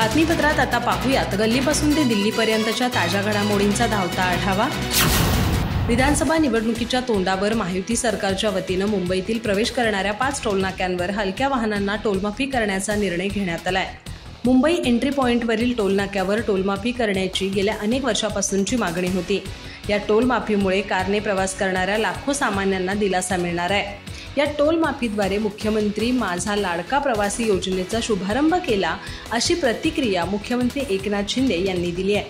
बातमीपत्रात आता पाहूयात गल्लीपासून ते दिल्लीपर्यंतच्या ताज्या घडामोडींचा धावता आढावा। विधानसभा निवडणुकीच्या तोंडावर महायुती सरकारच्या वतीनं मुंबईतील प्रवेश करणाऱ्या 5 टोलनाक्यांवर हलक्या वाहनांना टोलमाफी करण्याचा निर्णय घेण्यात आलाय। मुंबई एंट्री पॉइंटवरील टोलनाक्यावर टोलमाफी करण्याची गेल्या अनेक वर्षापासूनची मागणी होती। या टोलमाफीमुळे कारने प्रवास करणाऱ्या लाखो सामान्यांना दिलासा मिळणार आहे। या टोलमाफीद्वारे मुख्यमंत्री माझा लाडका प्रवासी योजनेचा शुभारंभ केला, अशी प्रतिक्रिया मुख्यमंत्री एकनाथ शिंदे यांनी दिली आहे।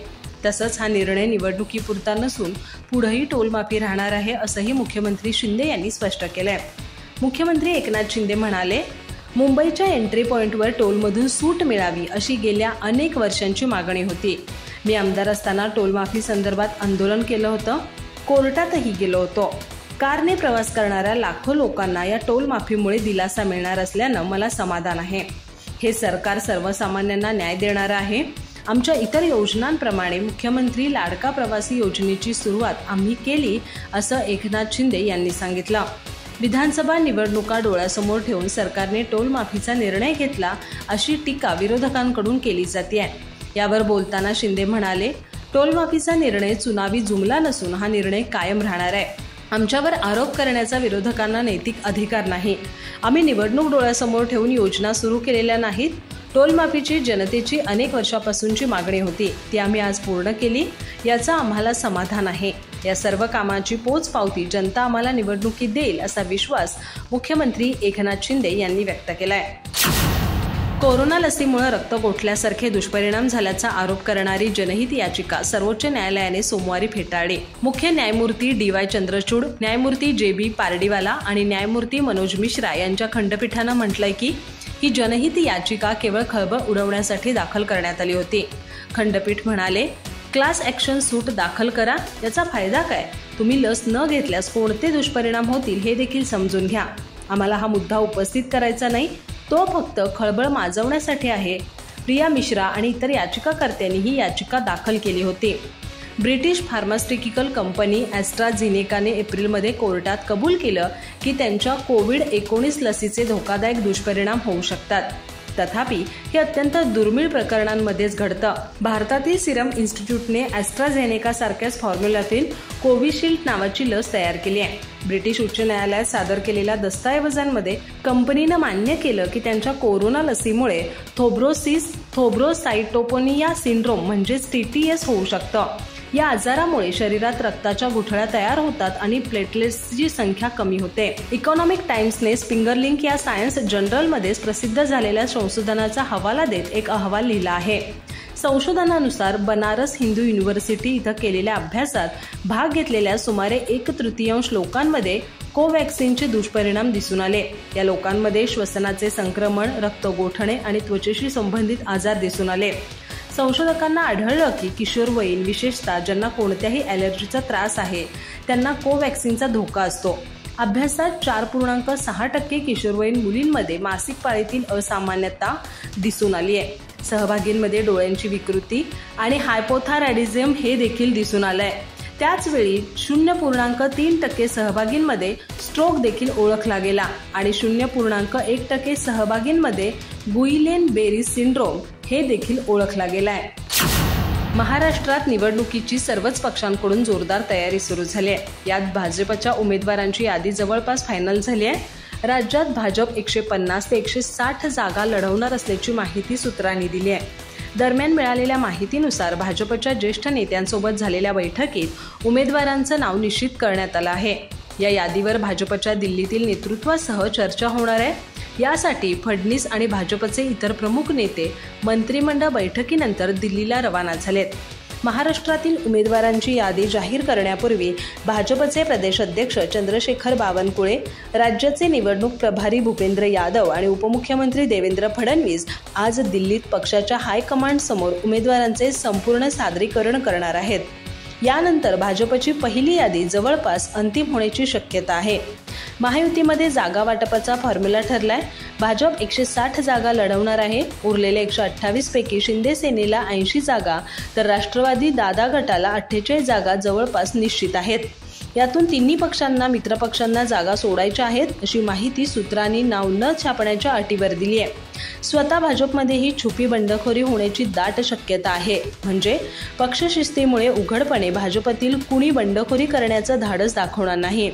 तसंच हा निर्णय निवडणुकीपुरता नसून पुढेही टोलमाफी राहणार आहे, असंही मुख्यमंत्री शिंदे यांनी स्पष्ट केलंय। मुख्यमंत्री एकनाथ शिंदे म्हणाले, मुंबईच्या एंट्री पॉइंटवर टोलमधून सूट मिळावी अशी गेल्या अनेक वर्षांची मागणी होती। मी आमदार असताना टोलमाफी संदर्भात आंदोलन केलं होतं, कोर्टातही गेलो होतो। कारने प्रवास करणाऱ्या लाखो लोकांना या टोलमाफीमुळे दिलासा मिळणार असल्यानं मला समाधान आहे। हे सरकार सर्वसामान्यांना न्याय देणारं आहे। आमच्या इतर योजनांप्रमाणे मुख्यमंत्री लाडका प्रवासी योजनेची सुरुवात आम्ही केली, असं एकनाथ शिंदे यांनी सांगितलं। विधानसभा निवडणुका डोळ्यासमोर ठेवून सरकारने टोलमाफीचा निर्णय घेतला, अशी टीका विरोधकांकडून केली जाते। यावर बोलताना शिंदे म्हणाले, टोलमाफीचा निर्णय चुनावी जुमला नसून हा निर्णय कायम राहणार आहे। आमच्यावर आरोप करण्याचा विरोधकांना नैतिक अधिकार नाही। आम्ही निवडणूक डोळ्यासमोर ठेवून योजना सुरू केलेल्या नाहीत। टोलमाफीची जनतेची अनेक वर्षापासूनची मागणी होती, ती आम्ही आज पूर्ण केली, याचं आम्हाला समाधान आहे। या सर्व कामाची पोचपावती जनता आम्हाला निवडणुकीत देईल, असा विश्वास मुख्यमंत्री एकनाथ शिंदे यांनी व्यक्त केलाय। कोरोना लसीमुळे रक्त गोठल्यासारखे दुष्परिणाम झाल्याचा आरोप करणारी जनहित याचिका सर्वोच्च न्यायालयाने सोमवारी फेटाळली। मुख्य न्यायमूर्ती DY चंद्रचूड, न्यायमूर्ती JB पारडीवाला आणि न्यायमूर्ती मनोज मिश्रा यांच्या खंडपीठानं म्हटलंय की ही जनहित याचिका केवळ खळबळ उडवण्यासाठी दाखल करण्यात आली होती। खंडपीठ म्हणाले, क्लास ॲक्शन सूट दाखल करा, याचा फायदा काय? तुम्ही लस न घेतल्यास कोणते दुष्परिणाम होतील हे देखील समजून घ्या। आम्हाला हा मुद्दा उपस्थित करायचा नाही, तो फक्त खळबळ माजवण्यासाठी आहे। प्रिया मिश्रा आणि इतर याचिकाकर्त्यांनी ही याचिका दाखल केली होती। ब्रिटिश फार्मास्युटिकल कंपनी ॲस्ट्राझेनेकाने एप्रिलमध्ये कोर्टात कबूल केलं की त्यांच्या कोविड-19 लसीचे धोकादायक दुष्परिणाम होऊ शकतात। तथापि हे अत्यंत दुर्मिळ प्रकरणांमध्येच घडतं। भारतातील सिरम इन्स्टिट्यूटने ॲस्ट्राझेनेका सारख्याच फॉर्म्युलातील कोविशिल्ड नावाची लस तयार केली आहे। ब्रिटिश उच्च न्यायालयात सादर केलेल्या दस्तऐवजांमध्ये कंपनीनं मान्य केलं की त्यांच्या कोरोना लसीमुळे थ्रोम्बोसाइटोपेनिया सिंड्रोम म्हणजेच TTS होऊ शकतं। या आजारामुळे शरीरात रक्ताच्या गुठळ्या तयार होतात आणि प्लेटलेट्सची संख्या कमी होते। इकॉनॉमिक टाइम्सने स्पिंगर लिंक या सायन्स जर्नलमध्ये प्रसिद्ध झालेल्या संशोधनाचा हवाला देत एक अहवाल लिहिला आहे। संशोधनानुसार बनारस हिंदू युनिव्हर्सिटी इथं केलेल्या अभ्यासात भाग घेतलेल्या सुमारे 1/3 लोकांमध्ये कोवॅक्सिनचे दुष्परिणाम दिसून आले। या लोकांमध्ये श्वसनाचे संक्रमण, रक्त गोठणे आणि त्वचेशी संबंधित आजार दिसून आले। संशोधकांना आढळलं की किशोरवयीन, विशेषतः ज्यांना कोणत्याही ॲलर्जीचा त्रास आहे, त्यांना कोवॅक्सिनचा धोका असतो। अभ्यासात 4.6% किशोरवयीन मुलींमध्ये मासिक पाळीतील असामान्यता दिसून आली आहे। सहभागींमध्ये डोळ्यांची विकृती आणि हायपोथायरॉइडिझम हे देखील दिसून आलंय। त्याचवेळी 0.3% सहभागींमध्ये स्ट्रोक देखील ओळखला गेला आणि 0.1% सहभागींमध्ये गुइलेन बेरी सिंड्रोम हे देखील ओळखला गेलाय। महाराष्ट्रात निवडणुकीची सर्वच पक्षांकडून जोरदार तयारी सुरू झाली आहे। यात भाजपच्या उमेदवारांची यादी जवळपास फायनल झाली आहे। राज्यात भाजप 150 ते 160 जागा लढवणार असल्याची माहिती सूत्रांनी दिली आहे। दरम्यान मिळालेल्या माहितीनुसार भाजपच्या ज्येष्ठ नेत्यांसोबत झालेल्या बैठकीत उमेदवारांचं नाव निश्चित करण्यात आलं आहे। या यादीवर भाजपच्या दिल्लीतील नेतृत्वासह चर्चा होणार आहे। यासाठी फडणवीस आणि भाजपचे इतर प्रमुख नेते मंत्रिमंडळ बैठकीनंतर दिल्लीला रवाना झालेत। महाराष्ट्रातील उमेदवारांची यादी जाहीर करण्यापूर्वी भाजपचे प्रदेश अध्यक्ष चंद्रशेखर बावनकुळे, राज्याचे निवडणूक प्रभारी भूपेंद्र यादव आणि उपमुख्यमंत्री देवेंद्र फडणवीस आज दिल्लीत पक्षाच्या हायकमांड समोर उमेदवारांचे संपूर्ण सादरीकरण करणार आहेत। यानंतर भाजपची पहिली यादी जवळपास अंतिम होण्याची शक्यता आहे। महायुतीमध्ये जागा वाटपाचा फॉर्म्युला ठरलाय। भाजप 160 जागा लढवणार आहे। उरलेल्या 128 पैकी शिंदे सेनेला 80 जागा तर राष्ट्रवादी दादा गटाला 48 जागा जवळपास निश्चित आहेत। यातून तिन्ही पक्षांना मित्रपक्षांना जागा सोडायच्या आहेत अशी माहिती सूत्रांनी नाव न छापण्याच्या अटीवर दिली आहे. स्वतः भाजपमध्येही छुपी बंडखोरी होण्याची दाट शक्यता आहे. म्हणजे पक्षशिस्तीमुळे उघडपणे भाजपतील कुणी बंडखोरी करण्याचं धाडस दाखवणार नाही,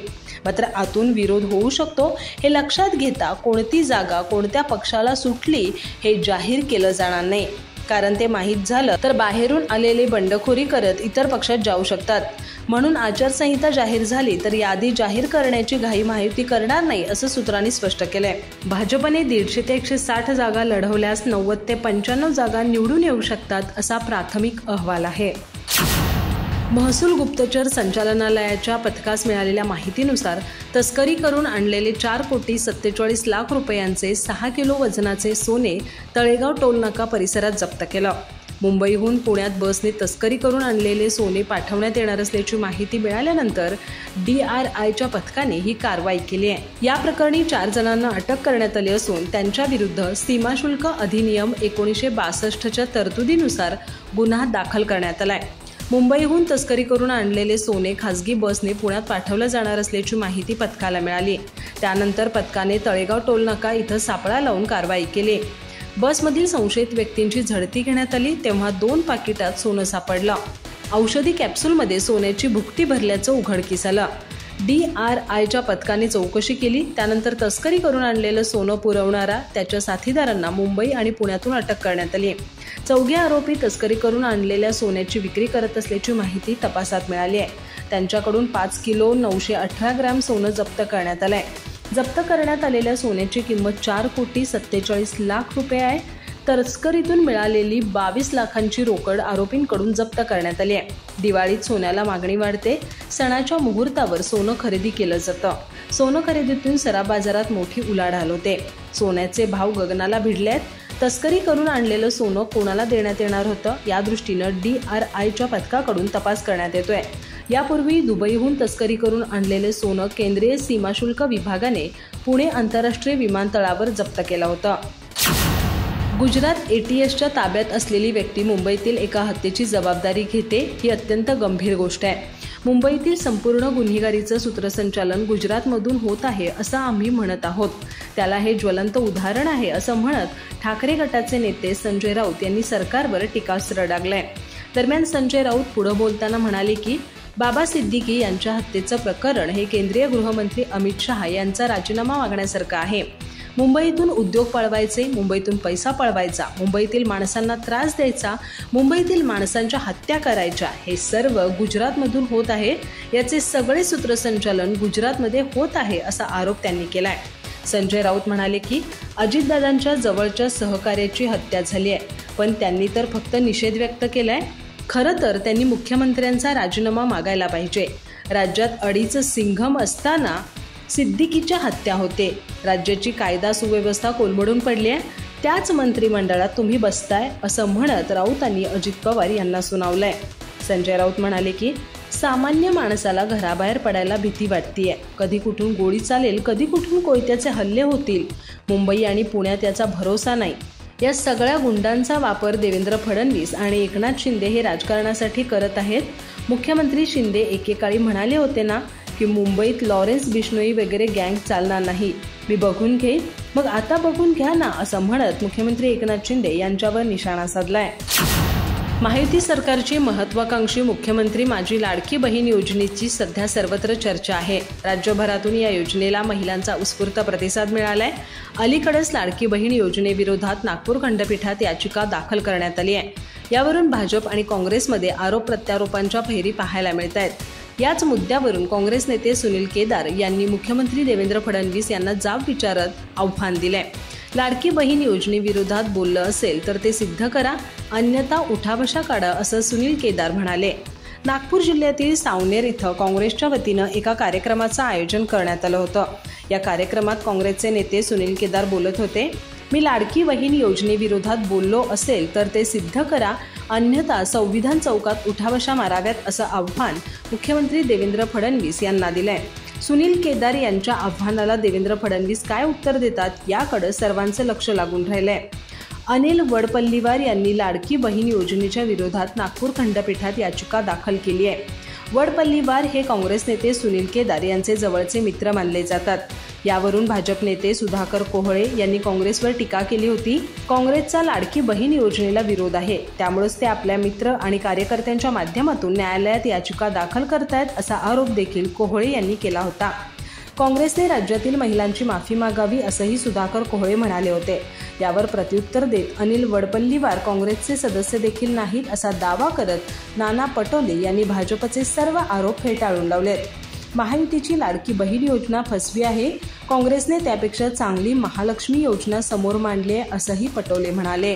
मात्र आतून विरोध होऊ शकतो हे लक्षात घेता कोणती जागा कोणत्या पक्षाला सुटली हे जाहीर केलं जाणार नाही. कारण ते माहीत झालं तर बाहेरून आलेले बंडखोरी करत इतर पक्षात जाऊ शकतात. म्हणून आचारसंहिता जाहीर झाली तर यादी जाहीर करण्याची घाई महायुती करणार नाही असं सूत्रांनी स्पष्ट केलंय. भाजपने 150 ते 160 जागा लढवल्यास 90 ते 95 जागा निवडून येऊ शकतात असा प्राथमिक अहवाल आहे. महसूल गुप्तचर संचालनालयाच्या पथकास मिळालेल्या माहितीनुसार तस्करी करून आणलेले 4,47,00,000 रुपयांचे 6 किलो वजनाचे सोने तळेगाव टोलनाका परिसरात जप्त केलं. मुंबईहून पुण्यात बसने तस्करी करून आणलेले सोने पाठवण्यात येणार असल्याची माहिती मिळाल्यानंतर DRIच्या पथकाने ही कारवाई केली आहे. या प्रकरणी 4 जणांना अटक करण्यात आली असून त्यांच्या विरुद्ध सीमाशुल्क अधिनियम 1962च्या तरतुदीनुसार गुन्हा दाखल करण्यात आलाय. मुंबईहून तस्करी करून आणलेले सोने खासगी बसने पुण्यात पाठवलं जाणार असल्याची माहिती पथकाला मिळाली. त्यानंतर पथकाने तळेगाव टोलनाका इथं सापळा लावून कारवाई केली. बसमधील संशयित व्यक्तींची झडती घेण्यात आली तेव्हा 2 पाकिटात सोनं सापडलं. औषधी कॅप्सूलमध्ये सोन्याची भुकटी भरल्याचं उघडकीस आलं. DRIच्या पथकाने चौकशी केली. त्यानंतर तस्करी करून आणलेलं सोनं पुरवणारा त्याच्या साथीदारांना मुंबई आणि पुण्यातून अटक करण्यात आली. 4 आरोपी तस्करी करून आणलेल्या सोन्याची विक्री करत असल्याची माहिती तपासात मिळाली आहे. त्यांच्याकडून 5 किलो 918 ग्रॅम सोनं जप्त करण्यात आलंय. जप्त करण्यात आलेल्या सोन्याची किंमत 4,47,00,000 रुपये आहे. तस्करीतून मिळालेली 22 लाखांची रोकड आरोपींकडून जप्त करण्यात आली आहे. दिवाळीत सोन्याला मागणी वाढते. सणाच्या मुहूर्तावर सोनं खरेदी केलं जातं. सोनं खरेदीतून सराफ बाजारात मोठी उलाढाल होते. सोन्याचे भाव गगनाला भिडले आहेत. तस्करी करून आणलेलं सोनं कोणाला देण्यात येणार होतं या दृष्टीनं DRIच्या पथकाकडून तपास करण्यात येतोय. यापूर्वी दुबईहून तस्करी करून आणलेले सोनं केंद्रीय सीमाशुल्क विभागाने पुणे आंतरराष्ट्रीय विमानतळावर जप्त केलं होतं. गुजरात ATSच्या ताब्यात असलेली व्यक्ती मुंबईतील एका हत्येची जबाबदारी घेते ही अत्यंत गंभीर गोष्ट आहे. मुंबईतील संपूर्ण गुन्हेगारीचं सूत्रसंचालन गुजरातमधून होत आहे असं आम्ही म्हणत आहोत. त्याला हे ज्वलंत उदाहरण आहे असं म्हणत ठाकरे गटाचे नेते संजय राऊत यांनी सरकारवर टीकास्त्र डागलंय. दरम्यान संजय राऊत पुढे बोलताना म्हणाले की बाबा सिद्दीकी यांच्या हत्येचं प्रकरण हे केंद्रीय गृहमंत्री अमित शहा यांचा राजीनामा मागण्यासारखं आहे. मुंबईतून उद्योग पळवायचे, मुंबईतून पैसा पळवायचा, मुंबईतील माणसांना त्रास द्यायचा, मुंबईतील माणसांच्या हत्या करायच्या हे सर्व गुजरातमधून होत आहे. याचे सगळे सूत्रसंचालन गुजरातमध्ये होत आहे असा आरोप त्यांनी केलाय. संजय राऊत म्हणाले की अजितदादांच्या जवळच्या सहकार्याची हत्या झाली आहे, पण त्यांनी तर फक्त निषेध व्यक्त केलाय. खरं तर त्यांनी मुख्यमंत्र्यांचा राजीनामा मागायला पाहिजे. राज्यात अडीच सिंघम असताना सिद्दीकीच्या हत्या होते. राज्याची कायदा सुव्यवस्था कोलमडून पडली आहे. त्याच मंत्रिमंडळात तुम्ही बसताय असं म्हणत राऊतांनी अजित पवार यांना सुनावलंय. संजय राऊत म्हणाले की सामान्य माणसाला घराबाहेर पडायला भीती वाटतेय. कधी कुठून गोळी चालेल, कधी कुठून कोयत्याचे हल्ले होतील. मुंबई आणि पुण्यात याचा भरोसा नाही. या सगळ्या गुंडांचा वापर देवेंद्र फडणवीस आणि एकनाथ शिंदे हे राजकारणासाठी करत आहेत. मुख्यमंत्री शिंदे एकेकाळी म्हणाले होते ना की मुंबईत लॉरेन्स बिश्नोई वगैरे गँग चालणार नाही, मी बघून घेईन. मग आता बघून घ्या ना असं म्हणत मुख्यमंत्री एकनाथ शिंदे यांच्यावर निशाणा साधलाय. महायुती सरकारची महत्वाकांक्षी मुख्यमंत्री माझी लाडकी बहीण योजनेची सध्या सर्वत्र चर्चा आहे. राज्यभरातून या योजनेला महिलांचा उत्स्फूर्त प्रतिसाद मिळालाय. अलीकडेच लाडकी बहीण योजनेविरोधात नागपूर खंडपीठात याचिका दाखल करण्यात आली आहे. यावरून भाजप आणि काँग्रेसमध्ये आरोप प्रत्यारोपांच्या फैरी पाहायला मिळत आहेत. याच मुद्द्यावरून काँग्रेस नेते सुनील केदार यांनी मुख्यमंत्री देवेंद्र फडणवीस यांना जाब विचारत आव्हान दिलंय. लाडकी बहीण योजनेविरोधात बोललं असेल तर ते सिद्ध करा, अन्यथा उठाबशा काढा असं सुनील केदार म्हणाले. नागपूर जिल्ह्यातील सावनेर इथं काँग्रेसच्या वतीनं एका कार्यक्रमाचं आयोजन करण्यात आलं होतं. या कार्यक्रमात काँग्रेसचे नेते सुनील केदार बोलत होते. मी लाडकी बहीण योजनेविरोधात बोललो असेल तर ते सिद्ध करा, अन्यथा संविधान चौकात उठाबशा माराव्यात असं आव्हान मुख्यमंत्री देवेंद्र फडणवीस यांना दिलंय. सुनील केदार यांच्या आव्हानाला देवेंद्र फडणवीस काय उत्तर देतात याकडे सर्वांचं लक्ष लागून राहिलंय. अनिल वडपल्लीवार यांनी लाडकी बहीण योजनेच्या विरोधात नागपूर खंडपीठात याचिका दाखल केली आहे. वडपल्लीवार हे काँग्रेस नेते सुनील केदार यांचे जवळचे मित्र मानले जातात। यावरून भाजप नेते सुधाकर कोहळे यांनी काँग्रेसवर टीका केली होती। काँग्रेसचा लाडकी बहीण योजनेला विरोध आहे, त्यामुळेच ते आपल्या मित्र आणि कार्यकर्त्यांच्या माध्यमातून न्यायालयात याचिका दाखल करतायत असा आरोप देखील कोहळे यांनी केला होता। काँग्रेसने राज्यातील महिलांची माफी मागावी असंही सुधाकर कोहळे म्हणाले होते। यावर प्रत्युत्तर देत अनिल वडपल्लीवार काँग्रेसचे सदस्य देखील नाहीत असा दावा करत नाना पटोले यांनी भाजपचे सर्व आरोप फेटाळून लावलेत। महायुतीची लाडकी बहीण योजना फसवी आहे, काँग्रेसने त्यापेक्षा चांगली महालक्ष्मी योजना समोर मांडली आहे असंही पटोले म्हणाले।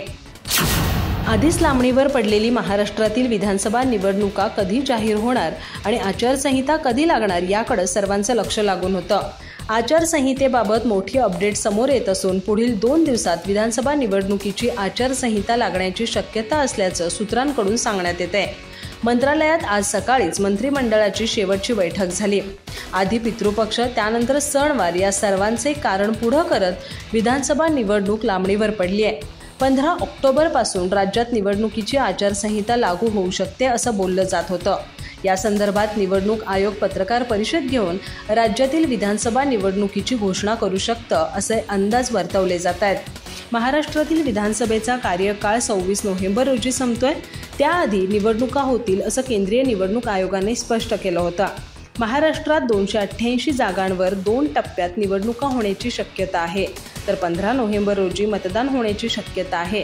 आधीच लांबणीवर पडलेली महाराष्ट्रातील विधानसभा निवडणुका कधी जाहीर होणार आणि आचारसंहिता कधी लागणार याकडे सर्वांचं लक्ष लागून होतं। आचारसंहितेबाबत मोठी अपडेट समोर येत असून पुढील 2 दिवसात विधानसभा निवडणुकीची आचारसंहिता लागण्याची शक्यता असल्याचं सूत्रांकडून सांगण्यात येतंय। मंत्रालयात आज सकाळीच मंत्रिमंडळाची शेवटची बैठक झाली। आधी पितृपक्ष, त्यानंतर सणवार या सर्वांचे कारण पुढे करत विधानसभा निवडणूक लांबणीवर पडली आहे। 15 ऑक्टोबरपासून राज्यात निवडणुकीची आचारसंहिता लागू होऊ शकते असं बोललं जात होतं। या संदर्भात निवडणूक आयोग पत्रकार परिषद घेऊन राज्यातील विधानसभा निवडणुकीची घोषणा करू शकतं असे अंदाज वर्तवले जात आहेत। महाराष्ट्रातील विधानसभेचा कार्यकाळ 26 नोव्हेंबर रोजी संपतोय, त्याआधी निवडणुका होतील असं केंद्रीय निवडणूक आयोगाने स्पष्ट केलं होतं। महाराष्ट्रात 288 जागांवर 2 टप्प्यात निवडणुका होण्याची शक्यता आहे, तर 15 नोव्हेंबर रोजी मतदान होण्याची शक्यता आहे।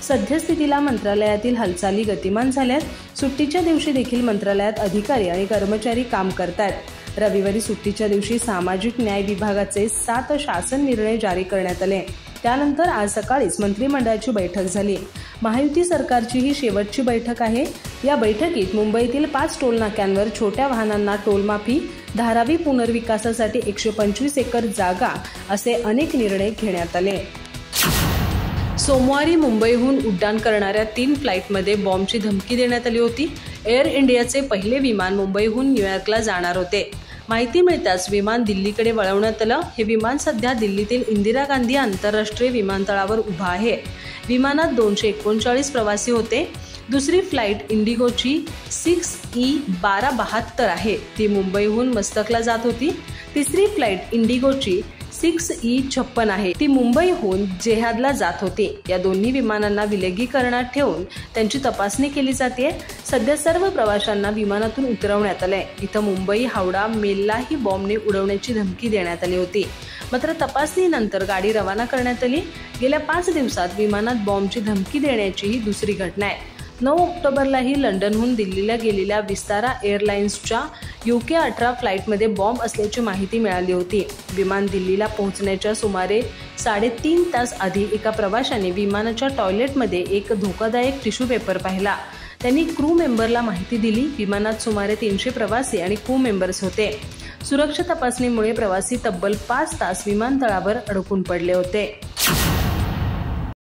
सद्यस्थितीला मंत्रालयातील हालचाली गतिमान झाल्यात। सुट्टीच्या दिवशी देखील मंत्रालयात अधिकारी आणि कर्मचारी काम करतात। रविवारी सुट्टीच्या दिवशी सामाजिक न्याय विभागाचे 7 शासन निर्णय जारी करण्यात आले। त्यानंतर आज सकाळीच मंत्रिमंडळाची बैठक झाली। महायुती सरकारची ही शेवटची बैठक आहे। या बैठकीत मुंबईतील 5 टोल नाक्यांवर छोट्या वाहनांना टोलमाफी, धारावी पुनर्विकासासाठी 125 एकर जागा असे अनेक निर्णय घेण्यात आले। सोमवारी मुंबईहून उड्डाण करणाऱ्या 3 फ्लाईटमध्ये बॉम्बची धमकी देण्यात आली होती। एअर इंडियाचे पहिले विमान मुंबईहून न्यूयॉर्कला जाणार होते। माहिती मिळताच विमान दिल्लीकडे वळवण्यात आलं। हे विमान सध्या दिल्लीतील इंदिरा गांधी आंतरराष्ट्रीय विमानतळावर उभा आहे। विमानात 239 प्रवासी होते। दुसरी फ्लाईट इंडिगोची 6E1272 आहे, ती मुंबईहून मस्तकला जात होती। तिसरी फ्लाईट इंडिगोची 6E56 आहे, ती मुंबईहून जेहादला जात होती। या दोन्ही विमानांना विलगीकरणात ठेवून त्यांची तपासणी केली जाते। सध्या सर्व प्रवाशांना विमानातून उतरवण्यात आलंय। इथं मुंबई हावडा मेललाही बॉम्बने उडवण्याची धमकी देण्यात आली होती, मात्र तपासणीनंतर गाडी रवाना करण्यात आली। गेल्या 5 दिवसात विमानात बॉम्बची धमकी देण्याची ही दुसरी घटना आहे। 9 ऑक्टोबरलाही लंडनहून दिल्लीला गेलेल्या विस्तारा एअरलाइन्सच्या UK-18 फ्लाईटमध्ये बॉम्ब असल्याची माहिती मिळाली होती। विमान दिल्लीला पोहोचण्याच्या सुमारे 3.5 तास आधी एका प्रवाशाने विमानाच्या टॉयलेटमध्ये एक धोकादायक टिश्यू पेपर पाहिला। त्यांनी क्रू मेंबरला माहिती दिली। विमानात सुमारे 300 प्रवासी आणि क्रू मेंबर्स होते। सुरक्षा तपासणीमुळे प्रवासी तब्बल 5 तास विमानतळावर अडकून पडले होते।